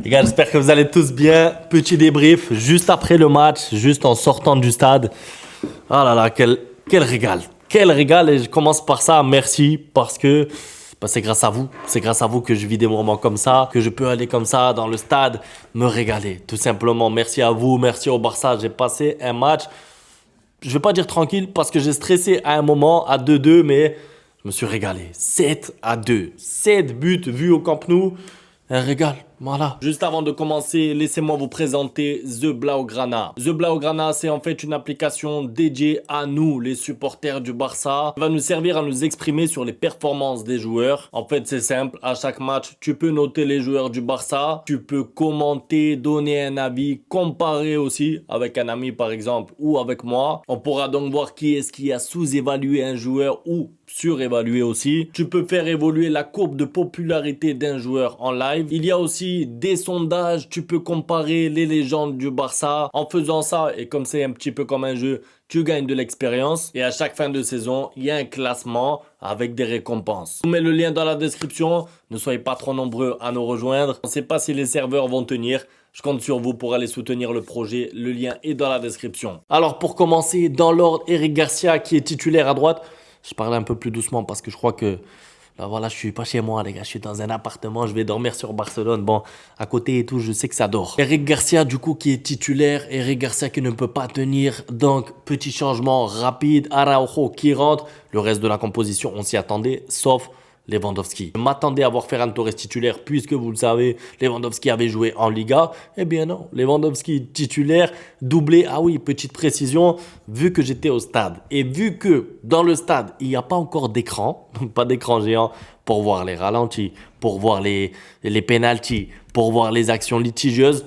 Les gars, j'espère que vous allez tous bien. Petit débrief, juste après le match, juste en sortant du stade. Ah là là, quel régal. Quel régal. Et je commence par ça, merci, parce que c'est grâce à vous. C'est grâce à vous que je vis des moments comme ça, que je peux aller comme ça dans le stade, me régaler. Tout simplement, merci à vous, merci au Barça. J'ai passé un match, je vais pas dire tranquille, parce que j'ai stressé à un moment, à 2-2, mais je me suis régalé. 7-2. 7 buts vus au Camp Nou. Un régal, voilà. Juste avant de commencer, laissez-moi vous présenter The Blaugrana. The Blaugrana, c'est en fait une application dédiée à nous, les supporters du Barça. Elle va nous servir à nous exprimer sur les performances des joueurs. En fait, c'est simple. À chaque match, tu peux noter les joueurs du Barça. Tu peux commenter, donner un avis, comparer aussi avec un ami par exemple ou avec moi. On pourra donc voir qui est-ce qui a sous-évalué un joueur ou surévalué aussi. Tu peux faire évoluer la courbe de popularité d'un joueur en live. Il y a aussi des sondages. Tu peux comparer les légendes du Barça. En faisant ça, et comme c'est un petit peu comme un jeu, tu gagnes de l'expérience. Et à chaque fin de saison, il y a un classement avec des récompenses. Je vous mets le lien dans la description. Ne soyez pas trop nombreux à nous rejoindre. On ne sait pas si les serveurs vont tenir. Je compte sur vous pour aller soutenir le projet. Le lien est dans la description. Alors pour commencer, dans l'ordre, Eric Garcia qui est titulaire à droite. Je parlais un peu plus doucement parce que je crois que là, voilà, je suis pas chez moi, les gars. Je suis dans un appartement. Je vais dormir sur Barcelone. Bon, à côté et tout, je sais que ça dort. Eric Garcia, du coup, qui est titulaire. Eric Garcia qui ne peut pas tenir. Donc, petit changement rapide. Araujo qui rentre. Le reste de la composition, on s'y attendait, sauf Lewandowski. Je m'attendais à voir Ferran Torres titulaire puisque vous le savez, Lewandowski avait joué en Liga. Eh bien non, Lewandowski titulaire, doublé. Ah oui, petite précision, vu que j'étais au stade et vu que dans le stade, il n'y a pas encore d'écran, donc pas d'écran géant pour voir les ralentis, pour voir les pénaltys, pour voir les actions litigieuses.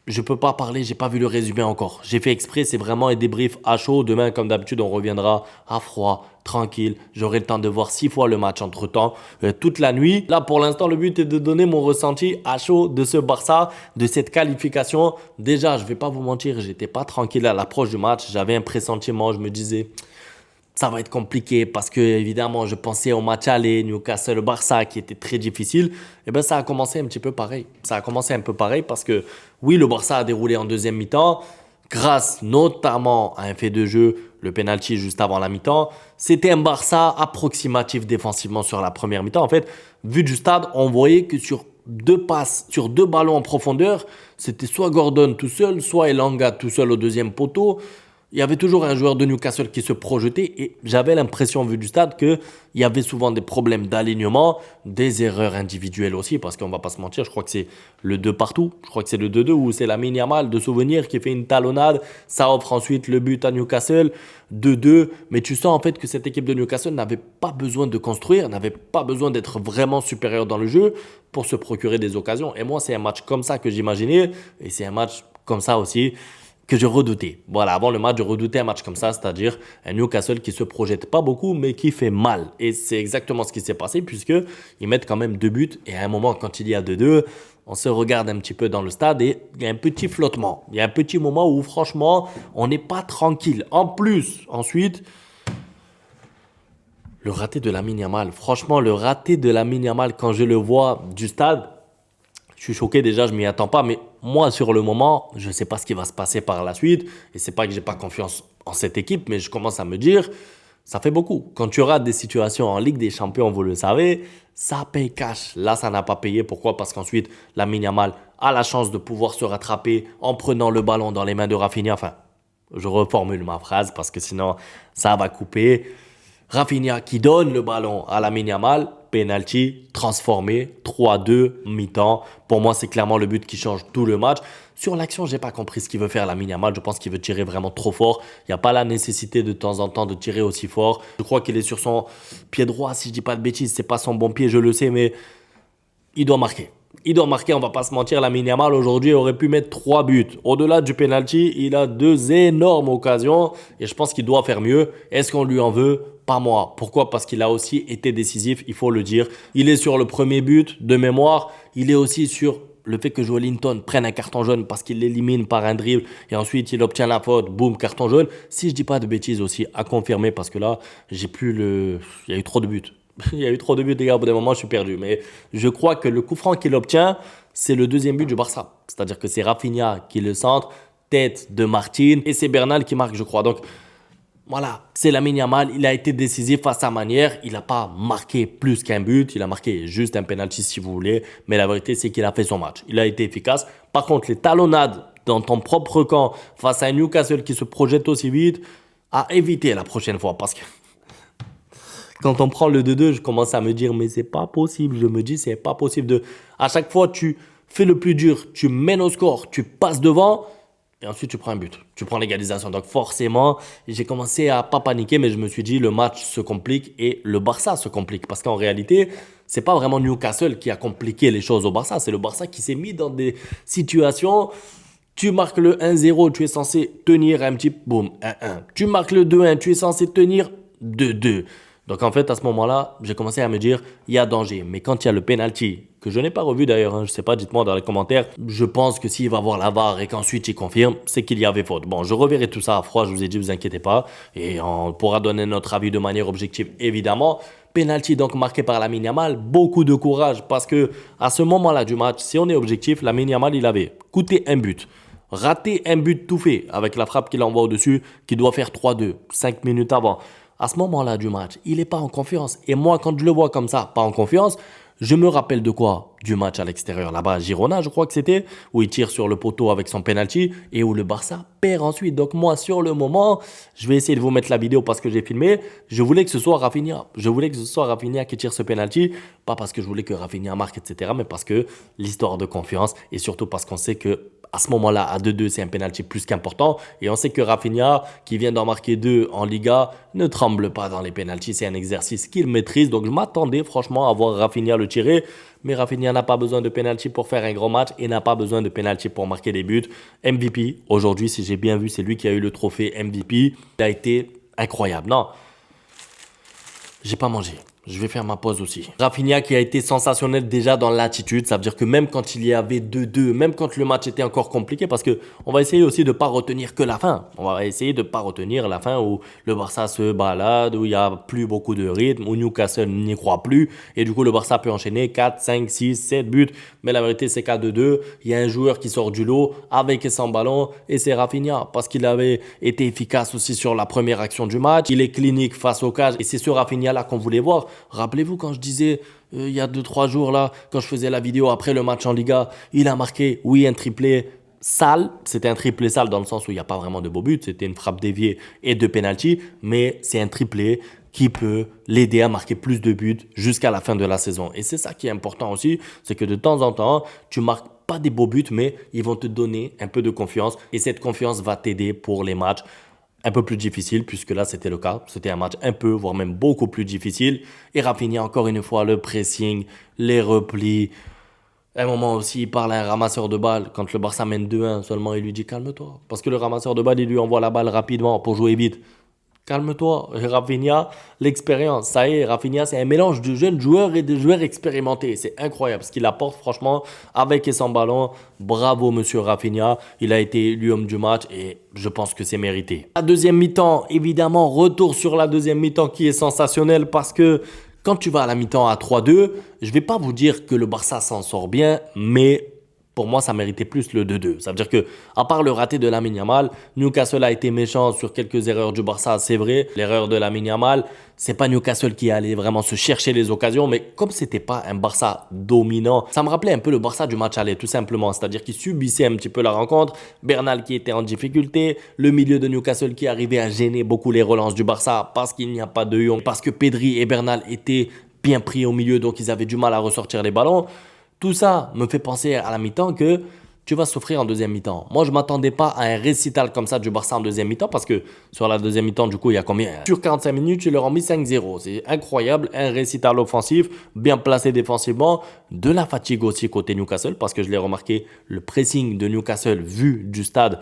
Je peux pas parler, j'ai pas vu le résumé encore. J'ai fait exprès, c'est vraiment un débrief à chaud. Demain, comme d'habitude, on reviendra à froid, tranquille. J'aurai le temps de voir 6 fois le match entre-temps, toute la nuit. Là, pour l'instant, le but est de donner mon ressenti à chaud de ce Barça, de cette qualification. Déjà, je vais pas vous mentir, j'étais pas tranquille à l'approche du match. J'avais un pressentiment, je me disais ça va être compliqué parce que évidemment je pensais au match aller Newcastle-Barça qui était très difficile. Et ben ça a commencé un petit peu pareil. Ça a commencé un peu pareil parce que oui, le Barça a déroulé en deuxième mi-temps grâce notamment à un fait de jeu, le penalty juste avant la mi-temps. C'était un Barça approximatif défensivement sur la première mi-temps. En fait, vu du stade, on voyait que sur 2 passes, sur 2 ballons en profondeur, c'était soit Gordon tout seul, soit Elanga tout seul au deuxième poteau. Il y avait toujours un joueur de Newcastle qui se projetait et j'avais l'impression, vu du stade, qu'il y avait souvent des problèmes d'alignement, des erreurs individuelles aussi, parce qu'on va pas se mentir, je crois que c'est le 2 partout, je crois que c'est le 2-2 ou c'est Lamine Yamal de souvenir qui fait une talonnade, ça offre ensuite le but à Newcastle, 2-2, mais tu sens en fait que cette équipe de Newcastle n'avait pas besoin de construire, n'avait pas besoin d'être vraiment supérieur dans le jeu pour se procurer des occasions. Et moi, c'est un match comme ça que j'imaginais et c'est un match comme ça aussi que je redoutais. Voilà, avant le match, je redoutais un match comme ça, c'est-à-dire un Newcastle qui se projette pas beaucoup, mais qui fait mal. Et c'est exactement ce qui s'est passé, puisqu'ils mettent quand même 2 buts. Et à un moment, quand il y a 2-2, on se regarde un petit peu dans le stade et il y a un petit flottement. Il y a un petit moment où, franchement, on n'est pas tranquille. En plus, ensuite, le raté de Lamine Yamal. Franchement, le raté de Lamine Yamal, quand je le vois du stade, je suis choqué déjà, je m'y attends pas, mais moi sur le moment, je ne sais pas ce qui va se passer par la suite. Et c'est pas que j'ai pas confiance en cette équipe, mais je commence à me dire, ça fait beaucoup. Quand tu rates des situations en Ligue des Champions, vous le savez, ça paye cash. Là, ça n'a pas payé. Pourquoi? Parce qu'ensuite, Lamine Yamal a la chance de pouvoir se rattraper en prenant le ballon dans les mains de Rafinha. Enfin, je reformule ma phrase parce que sinon, ça va couper. Rafinha qui donne le ballon à Lamine Yamal, penalty, transformé, 3-2, mi-temps. Pour moi, c'est clairement le but qui change tout le match. Sur l'action, j'ai pas compris ce qu'il veut faire Lamine Yamal. Je pense qu'il veut tirer vraiment trop fort. Il n'y a pas la nécessité de temps en temps de tirer aussi fort. Je crois qu'il est sur son pied droit, si je dis pas de bêtises. C'est pas son bon pied, je le sais, mais il doit marquer. Il doit marquer, on va pas se mentir. Lamine Yamal aujourd'hui aurait pu mettre 3 buts. Au-delà du penalty, il a 2 énormes occasions et je pense qu'il doit faire mieux. Est-ce qu'on lui en veut? Pas moi. Pourquoi? Parce qu'il a aussi été décisif, il faut le dire. Il est sur le premier but de mémoire. Il est aussi sur le fait que Joelinton prenne un carton jaune parce qu'il l'élimine par un dribble et ensuite il obtient la faute, boum, carton jaune. Si je dis pas de bêtises aussi, à confirmer parce que là, j'ai plus le... Il y a eu trop de buts. Il y a eu trop de buts, les gars, au bout d'un moment, je suis perdu. Mais je crois que le coup franc qu'il obtient, c'est le deuxième but du Barça. C'est-à-dire que c'est Rafinha qui le centre, tête de Martin, et c'est Bernal qui marque, je crois. Donc, voilà, c'est Lamine Yamal, il a été décisif à sa manière, il n'a pas marqué plus qu'un but, il a marqué juste un penalty si vous voulez, mais la vérité c'est qu'il a fait son match, il a été efficace. Par contre, les talonnades dans ton propre camp face à un Newcastle qui se projette aussi vite, à éviter la prochaine fois parce que quand on prend le 2-2, je commence à me dire mais c'est pas possible, je me dis c'est pas possible de à chaque fois tu fais le plus dur, tu mènes au score, tu passes devant et ensuite, tu prends un but. Tu prends l'égalisation. Donc, forcément, j'ai commencé à pas paniquer, mais je me suis dit, le match se complique et le Barça se complique. Parce qu'en réalité, c'est pas vraiment Newcastle qui a compliqué les choses au Barça. C'est le Barça qui s'est mis dans des situations. Tu marques le 1-0, tu es censé tenir un petit boum, 1-1. Tu marques le 2-1, tu es censé tenir 2-2. Donc en fait, à ce moment-là, j'ai commencé à me dire, il y a danger. Mais quand il y a le penalty, que je n'ai pas revu d'ailleurs, je ne sais pas, dites-moi dans les commentaires, je pense que s'il va voir la VAR et qu'ensuite il confirme, c'est qu'il y avait faute. Bon, je reverrai tout ça à froid, je vous ai dit, vous inquiétez pas. Et on pourra donner notre avis de manière objective, évidemment. Penalty donc marqué par Lamine Yamal, beaucoup de courage parce que à ce moment-là du match, si on est objectif, Lamine Yamal, il avait coûté un but. Raté un but tout fait avec la frappe qu'il envoie au-dessus, qui doit faire 3-2, 5 minutes avant. À ce moment-là du match, il n'est pas en confiance. Et moi, quand je le vois comme ça, pas en confiance, je me rappelle de quoi? Du match à l'extérieur, là-bas à Girona, je crois que c'était, où il tire sur le poteau avec son penalty et où le Barça perd ensuite. Donc moi, sur le moment, je vais essayer de vous mettre la vidéo parce que j'ai filmé. Je voulais que ce soit Rafinha. Je voulais que ce soit Rafinha qui tire ce penalty. Pas parce que je voulais que Rafinha marque, etc. Mais parce que l'histoire de confiance et surtout parce qu'on sait que à ce moment-là, à 2-2, c'est un penalty plus qu'important. Et on sait que Rafinha, qui vient d'en marquer 2 en Liga, ne tremble pas dans les penalties. C'est un exercice qu'il maîtrise. Donc je m'attendais franchement à voir Rafinha le tirer. Mais Rafinha n'a pas besoin de penalty pour faire un grand match et n'a pas besoin de penalty pour marquer des buts. MVP, aujourd'hui, si j'ai bien vu, c'est lui qui a eu le trophée MVP. Il a été incroyable. Non, j'ai pas mangé. Je vais faire ma pause aussi. Rafinha qui a été sensationnel déjà dans l'attitude. Ça veut dire que même quand il y avait 2-2, même quand le match était encore compliqué, parce que on va essayer aussi de pas retenir que la fin. On va essayer de pas retenir la fin où le Barça se balade, où il y a plus beaucoup de rythme, où Newcastle n'y croit plus. Et du coup, le Barça peut enchaîner 4, 5, 6, 7 buts. Mais la vérité, c'est qu'à 2-2, il y a un joueur qui sort du lot avec et sans ballon. Et c'est Rafinha. Parce qu'il avait été efficace aussi sur la première action du match. Il est clinique face au cage. Et c'est ce Rafinha-là qu'on voulait voir. Rappelez-vous quand je disais il y a 2-3 jours là, quand je faisais la vidéo après le match en Liga, il a marqué, oui, un triplé sale. C'était un triplé sale dans le sens où il n'y a pas vraiment de beau but. C'était une frappe déviée et 2 pénaltys. Mais c'est un triplé qui peut l'aider à marquer plus de buts jusqu'à la fin de la saison. Et c'est ça qui est important aussi, c'est que de temps en temps, tu marques pas des beaux buts, mais ils vont te donner un peu de confiance. Et cette confiance va t'aider pour les matchs un peu plus difficile, puisque là, c'était le cas. C'était un match un peu, voire même beaucoup plus difficile. Et Rafinha, encore une fois, le pressing, les replis. À un moment aussi, il parle à un ramasseur de balles. Quand le Barça mène 2-1, seulement, il lui dit calme-toi. Parce que le ramasseur de balles, il lui envoie la balle rapidement pour jouer vite. Calme-toi, Rafinha, l'expérience, ça y est, Rafinha, c'est un mélange de jeunes joueurs et de joueurs expérimentés. C'est incroyable ce qu'il apporte, franchement, avec et sans ballon. Bravo, monsieur Rafinha. Il a été élu homme du match et je pense que c'est mérité. La deuxième mi-temps, évidemment, retour sur la deuxième mi-temps qui est sensationnelle parce que quand tu vas à la mi-temps à 3-2, je ne vais pas vous dire que le Barça s'en sort bien, mais pour moi, ça méritait plus le 2-2. Ça veut dire que, à part le raté de Lamine Yamal, Newcastle a été méchant sur quelques erreurs du Barça, c'est vrai. L'erreur de Lamine Yamal, c'est pas Newcastle qui allait vraiment se chercher les occasions, mais comme c'était pas un Barça dominant, ça me rappelait un peu le Barça du match aller, tout simplement. C'est-à-dire qu'il subissait un petit peu la rencontre. Bernal qui était en difficulté, le milieu de Newcastle qui arrivait à gêner beaucoup les relances du Barça parce qu'il n'y a pas de Jong, parce que Pedri et Bernal étaient bien pris au milieu, donc ils avaient du mal à ressortir les ballons. Tout ça me fait penser à la mi-temps que tu vas souffrir en deuxième mi-temps. Moi, je ne m'attendais pas à un récital comme ça du Barça en deuxième mi-temps parce que sur la deuxième mi-temps, du coup, il y a combien? Sur 45 minutes, ils leur ont mis 5-0. C'est incroyable. Un récital offensif, bien placé défensivement. De la fatigue aussi côté Newcastle parce que je l'ai remarqué, le pressing de Newcastle vu du stade,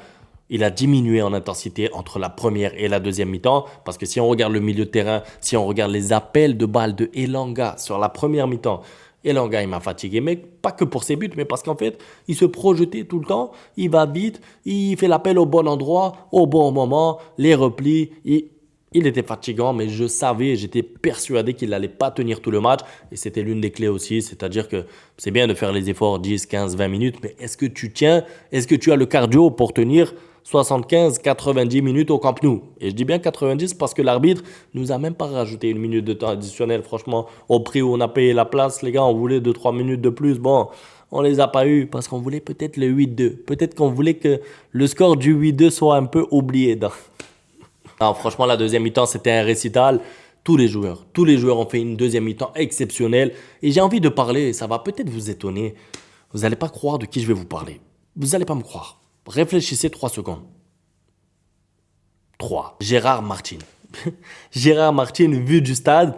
il a diminué en intensité entre la première et la deuxième mi-temps. Parce que si on regarde le milieu de terrain, si on regarde les appels de balles de Elanga sur la première mi-temps, Elanga, il m'a fatigué, mais pas que pour ses buts, mais parce qu'en fait, il se projetait tout le temps, il va vite, il fait l'appel au bon endroit, au bon moment, les replis, Il était fatigant, mais je savais, j'étais persuadé qu'il n'allait pas tenir tout le match. Et c'était l'une des clés aussi. C'est-à-dire que c'est bien de faire les efforts 10, 15, 20 minutes. Mais est-ce que tu tiens? Est-ce que tu as le cardio pour tenir 75, 90 minutes au Camp Nou? Et je dis bien 90 parce que l'arbitre nous a même pas rajouté une minute de temps additionnel. Franchement, au prix où on a payé la place, les gars, on voulait 2, 3 minutes de plus. Bon, on les a pas eu parce qu'on voulait peut-être le 8-2. Peut-être qu'on voulait que le score du 8-2 soit un peu oublié. Non, franchement, la deuxième mi-temps, c'était un récital. Tous les joueurs ont fait une deuxième mi-temps exceptionnelle. Et j'ai envie de parler, ça va peut-être vous étonner. Vous n'allez pas croire de qui je vais vous parler. Vous n'allez pas me croire. Réfléchissez 3 secondes. 3. Gérard Martin. Gérard Martin, vu du stade,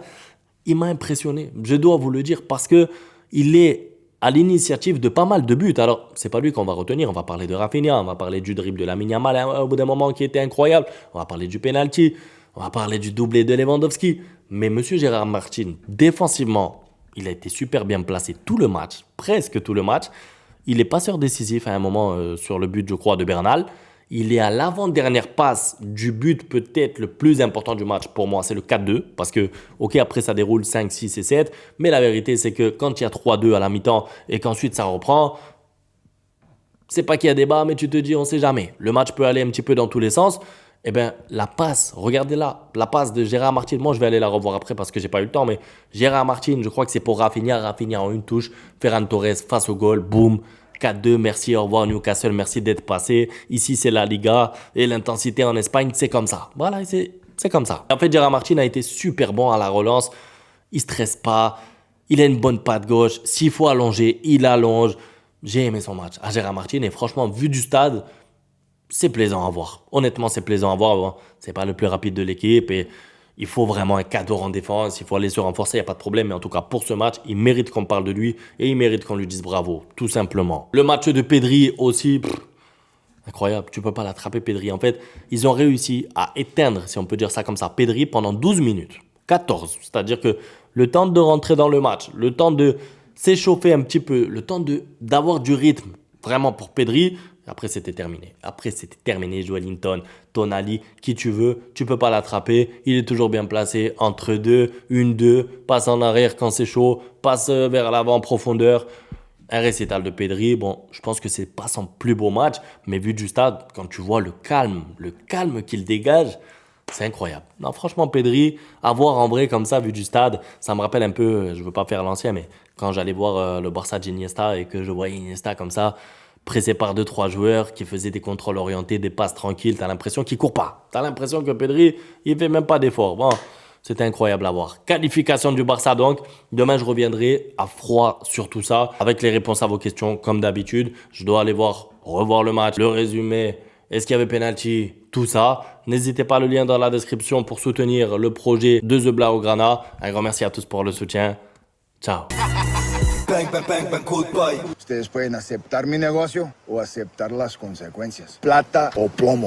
il m'a impressionné. Je dois vous le dire parce que il est à l'initiative de pas mal de buts. Alors, c'est pas lui qu'on va retenir. On va parler de Rafinha, on va parler du dribble de Lamine Yamal au bout d'un moment qui était incroyable. On va parler du penalty, on va parler du doublé de Lewandowski. Mais monsieur Gérard Martin, défensivement, il a été super bien placé tout le match, presque tout le match. Il est passeur décisif à un moment sur le but, je crois, de Bernal. Il est à l'avant-dernière passe du but peut-être le plus important du match pour moi, c'est le 4-2. Parce que, ok, après ça déroule 5, 6 et 7. Mais la vérité, c'est que quand il y a 3-2 à la mi-temps et qu'ensuite ça reprend, c'est pas qu'il y a débat, mais tu te dis, on sait jamais. Le match peut aller un petit peu dans tous les sens. Eh bien, la passe, regardez là, la passe de Gérard Martin. Moi, je vais aller la revoir après parce que j'ai pas eu le temps. Mais Gérard Martin, je crois que c'est pour Rafinha. Rafinha en une touche. Ferran Torres face au goal, boum. 4-2, merci, au revoir Newcastle, merci d'être passé. Ici, c'est la Liga et l'intensité en Espagne, c'est comme ça. Voilà, c'est comme ça. En fait, Gérard Martin a été super bon à la relance. Il stresse pas. Il a une bonne patte gauche. S'il faut allonger, il allonge. J'ai aimé son match à Gérard Martin et franchement, vu du stade, c'est plaisant à voir. Honnêtement, c'est plaisant à voir. Bon, c'est pas le plus rapide de l'équipe et il faut vraiment un cadre en défense. Il faut aller se renforcer, il n'y a pas de problème. Mais en tout cas, pour ce match, il mérite qu'on parle de lui et il mérite qu'on lui dise bravo, tout simplement. Le match de Pedri aussi, incroyable. Tu peux pas l'attraper, Pedri. En fait, ils ont réussi à éteindre, si on peut dire ça comme ça, Pedri pendant 12 minutes. 14. C'est-à-dire que le temps de rentrer dans le match, le temps de s'échauffer un petit peu, le temps d'avoir du rythme vraiment pour Pedri. Après, c'était terminé. Joelinton, Tonali, qui tu veux, tu peux pas l'attraper. Il est toujours bien placé entre deux, 1-2, passe en arrière quand c'est chaud, passe vers l'avant en profondeur. Un récital de Pedri. Bon, je pense que c'est pas son plus beau match, mais vu du stade, quand tu vois le calme qu'il dégage, c'est incroyable. Non, franchement, Pedri, à voir en vrai comme ça, vu du stade, ça me rappelle un peu, je veux pas faire l'ancien, mais quand j'allais voir le Barça d'Iniesta et que je voyais Iniesta comme ça, pressé par 2, 3 joueurs qui faisaient des contrôles orientés, des passes tranquilles, t'as l'impression qu'il court pas. T'as l'impression que Pedri, il fait même pas d'effort. Bon, c'était incroyable à voir. Qualification du Barça donc. Demain, je reviendrai à froid sur tout ça, avec les réponses à vos questions, comme d'habitude. Je dois aller revoir le match, le résumé, est-ce qu'il y avait penalty, tout ça. N'hésitez pas, le lien dans la description pour soutenir le projet de The Blaugrana. Un grand merci à tous pour le soutien. Ciao. Bang, bang, bang, bang, goodbye. Ustedes pueden aceptar mi negocio o aceptar las consecuencias. Plata o plomo.